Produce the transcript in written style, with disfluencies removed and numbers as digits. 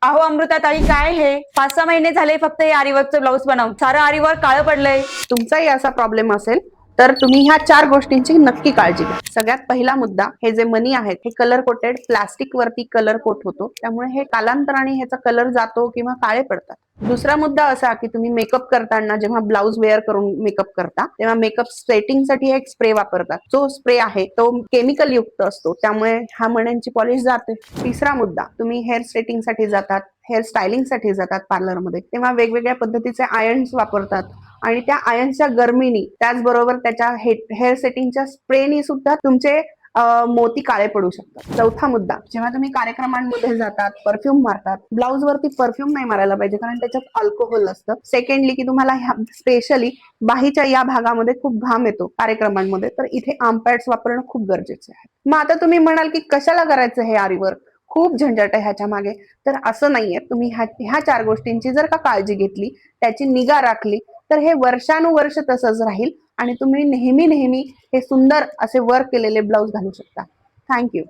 अहो अमृता ताई, काय हे 5-6 महिने झाले फक्त हे आरीवर्कचं ब्लाऊज बनवून सारं आरीवर्क काळं पडलंय. तुमचाही असा प्रॉब्लेम असेल तर तुम्ही ह्या 4 गोष्टींची नक्की काळजी घ्या. सगळ्यात पहिला मुद्दा, हे जे मनी आहेत हे कलर कोटेड प्लास्टिक वरती कलर कोट होतो, त्यामुळे हे कालांतराने ह्याचा कलर जातो किंवा काळे पडतात. दुसरा मुद्दा असा की तुम्ही मेकअप करताना जेव्हा ब्लाऊज वेअर करून मेकअप करता तेव्हा मेकअप सेटिंगसाठी एक स्प्रे वापरतात. जो स्प्रे आहे तो केमिकल युक्त असतो, त्यामुळे ह्या मण्यांची पॉलिश जाते. तिसरा मुद्दा, तुम्ही हेअर स्ट्रेटिंगसाठी जातात, हेअर स्टायलिंगसाठी जातात पार्लरमध्ये, तेव्हा वेगवेगळ्या पद्धतीचे आयर्न्स वापरतात आणि त्या आयर्नच्या गरमीनी त्याचबरोबर त्याच्या हेअर सेटिंगच्या स्प्रेनी सुद्धा तुमचे मोती काळे पडू शकतात. चौथा मुद्दा, जेव्हा तुम्ही कार्यक्रमांमध्ये जातात, परफ्यूम मारतात, ब्लाऊज वरती परफ्यूम नाही मारायला पाहिजे कारण त्याच्यात अल्कोहोल असतं. सेकंडली की तुम्हाला स्पेशली बाहीच्या या भागामध्ये खूप घाम येतो कार्यक्रमांमध्ये, तर इथे आर्म पॅड्स वापरणं खूप गरजेचं आहे. मग आता तुम्ही म्हणाल की कशाला करायचं हे आरीवर्क, खूप झंझट आहे ह्याच्या मागे. तर असं नाहीये, तुम्ही ह्या 4 गोष्टींची जर का काळजी घेतली, त्याची निगा राखली, तर हे वर्षानुवर्ष तसंच राहील आणि तुम्ही नेहमी नेहमी हे सुंदर असे वर्क केलेले ब्लाऊज घालू शकता. थँक्यू.